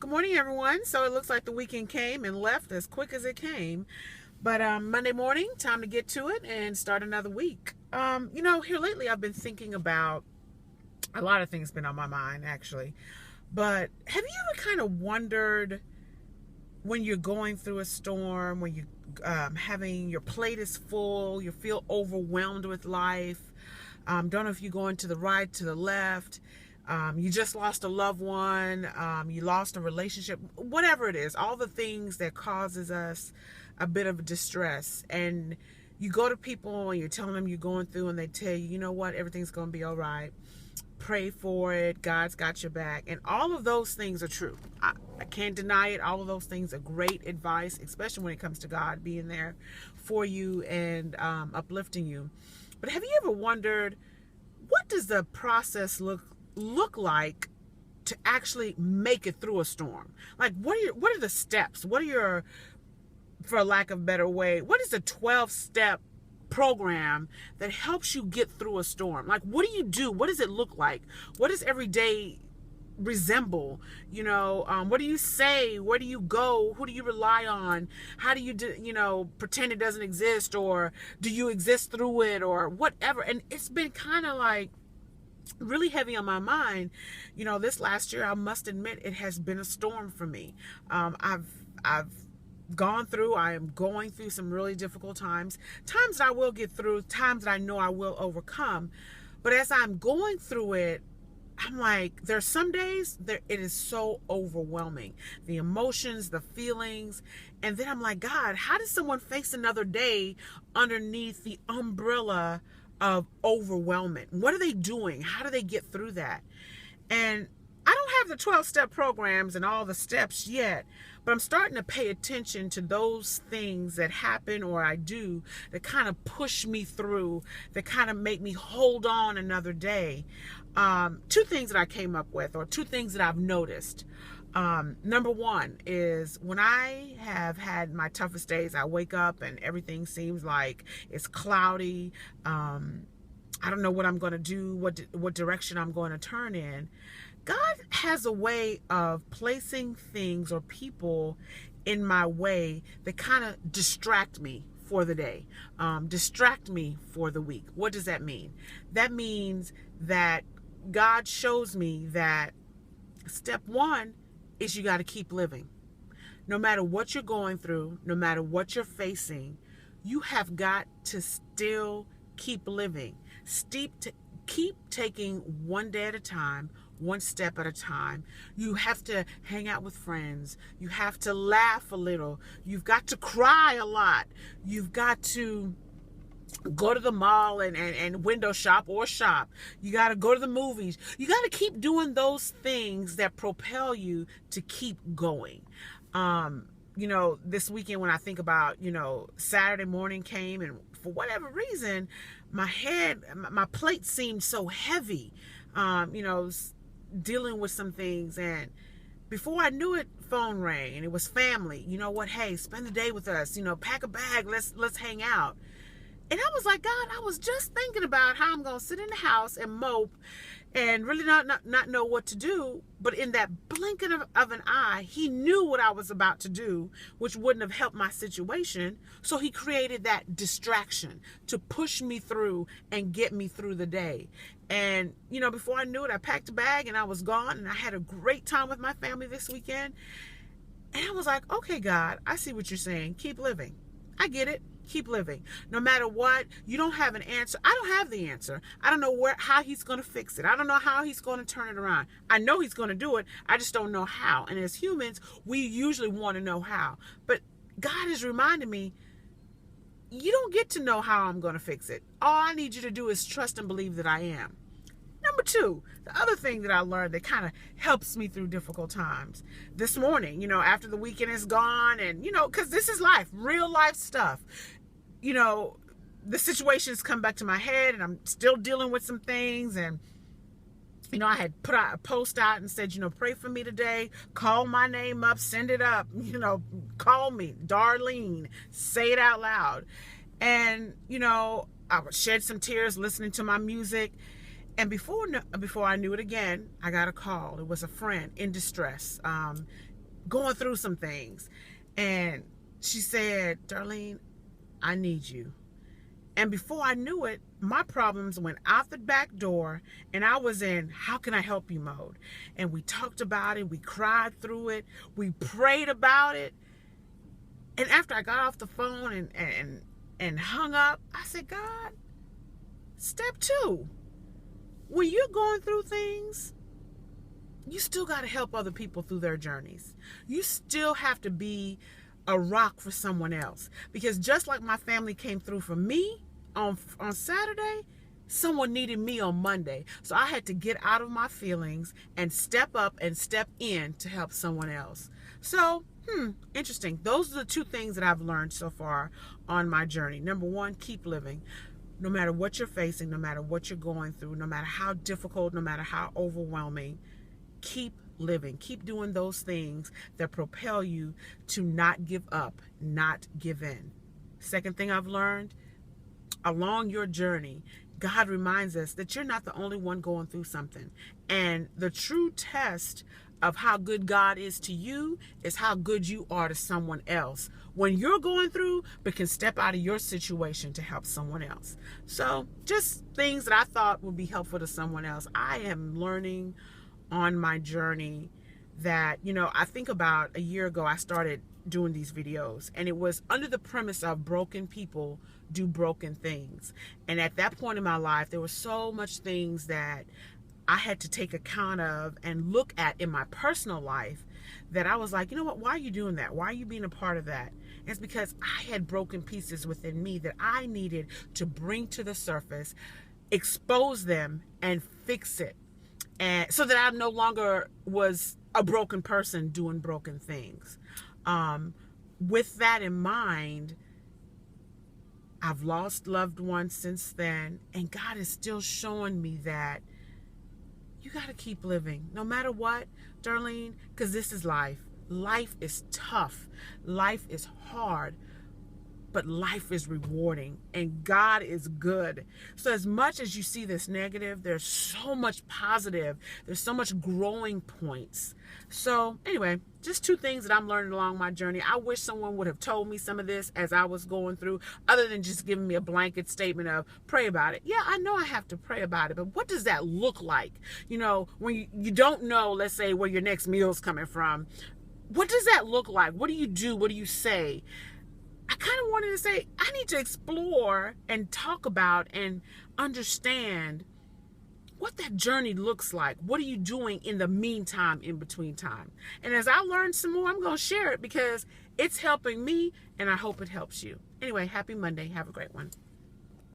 Good morning, everyone. So it looks like the weekend came and left as quick as it came. But Monday morning, time to get to it and start another week. Here lately I've been thinking about a lot of things been on my mind actually. But have you ever kind of wondered when you're going through a storm, when you having your plate is full, you feel overwhelmed with life, don't know if you're going to the right, to the left, you just lost a loved one, you lost a relationship, whatever it is, all the things that causes us a bit of distress. And you go to people and you're telling them you're going through, and they tell you, you know what, everything's going to be all right. Pray for it. God's got your back. And all of those things are true. I can't deny it. All of those things are great advice, especially when it comes to God being there for you and uplifting you. But have you ever wondered, what does the process look like to actually make it through a storm? Like, what are the steps? What are your, for lack of a better way, what is the 12-step program that helps you get through a storm? Like, what do you do? What does it look like? What does every day resemble? What do you say? Where do you go? Who do you rely on? How do you pretend it doesn't exist, or do you exist through it, or whatever? And it's been kind of like really heavy on my mind. This last year, I must admit, it has been a storm for me. I've I am going through some really difficult times that I will get through, times that I know I will overcome. But as I'm going through it, I'm like, there's some days it is so overwhelming, the emotions, the feelings. And then I'm like, God, how does someone face another day underneath the umbrella of overwhelmment? What are they doing? How do they get through that? And I don't have the 12-step programs and all the steps yet, but I'm starting to pay attention to those things that happen or I do that kind of push me through, that kind of make me hold on another day. Two things that I came up with, or two things that I've noticed. Number one is, when I have had my toughest days, I wake up and everything seems like it's cloudy. I don't know what I'm going to do, what direction I'm going to turn in. God has a way of placing things or people in my way that kind of distract me for the day, distract me for the week. What does that mean? That means that God shows me that step one is you got to keep living. No matter what you're going through, no matter what you're facing, you have got to still keep living. Keep taking one day at a time, one step at a time. You have to hang out with friends. You have to laugh a little. You've got to cry a lot. You've got to go to the mall and window shop or shop. You got to go to the movies. You got to keep doing those things that propel you to keep going. This weekend, when I think about, Saturday morning came, and for whatever reason, my plate seemed so heavy, dealing with some things. And before I knew it, phone rang, and it was family. You know what? Hey, spend the day with us, pack a bag. Let's hang out. And I was like, God, I was just thinking about how I'm going to sit in the house and mope and really not know what to do. But in that blinking of an eye, he knew what I was about to do, which wouldn't have helped my situation. So he created that distraction to push me through and get me through the day. And, before I knew it, I packed a bag and I was gone. And I had a great time with my family this weekend. And I was like, okay, God, I see what you're saying. Keep living. I get it. Keep living. No matter what, you don't have an answer. I don't have the answer. I don't know how he's going to fix it. I don't know how he's going to turn it around. I know he's going to do it. I just don't know how. And as humans, we usually want to know how. But God is reminding me, you don't get to know how I'm going to fix it. All I need you to do is trust and believe that I am. Number two, the other thing that I learned that kind of helps me through difficult times. This morning, after the weekend is gone, and, because this is life, real life stuff. The situations come back to my head, and I'm still dealing with some things. And, I had put out a post out and said, pray for me today. Call my name up, send it up, call me, Darlene, say it out loud. And, I would shed some tears listening to my music. And before I knew it, again, I got a call. It was a friend in distress. going through some things. And she said, Darlene, I need you. And before I knew it, my problems went out the back door and I was in how can I help you mode. And we talked about it. We cried through it. We prayed about it. And after I got off the phone and hung up, I said, God, step 2, when you're going through things, you still got to help other people through their journeys. You still have to be a rock for someone else. Because just like my family came through for me on Saturday, someone needed me on Monday. So I had to get out of my feelings and step up and step in to help someone else. So, interesting. Those are the 2 things that I've learned so far on my journey. Number 1, keep living. No matter what you're facing, no matter what you're going through, no matter how difficult, no matter how overwhelming, keep living. Keep doing those things that propel you to not give up, not give in. Second thing I've learned, along your journey, God reminds us that you're not the only one going through something. And the true test of how good God is to you is how good you are to someone else when you're going through, but can step out of your situation to help someone else. So just things that I thought would be helpful to someone else. I am learning on my journey that, I think about a year ago, I started doing these videos, and it was under the premise of broken people do broken things. And at that point in my life, there were so much things that I had to take account of and look at in my personal life that I was like, you know what, why are you doing that? Why are you being a part of that? And it's because I had broken pieces within me that I needed to bring to the surface, expose them, and fix it. And so that I no longer was a broken person doing broken things. With that in mind, I've lost loved ones since then, and God is still showing me that you got to keep living no matter what, Darlene, because this is life. Life is tough. Life is hard. But life is rewarding and God is good. So as much as you see this negative, there's so much positive. There's so much growing points. So anyway, just 2 things that I'm learning along my journey. I wish someone would have told me some of this as I was going through, other than just giving me a blanket statement of pray about it. Yeah, I know I have to pray about it, but what does that look like? When you don't know, let's say, where your next meal's coming from. What does that look like? What do you do? What do you say? I kind of wanted to say, I need to explore and talk about and understand what that journey looks like. What are you doing in the meantime, in between time? And as I learn some more, I'm going to share it because it's helping me and I hope it helps you. Anyway, happy Monday. Have a great one.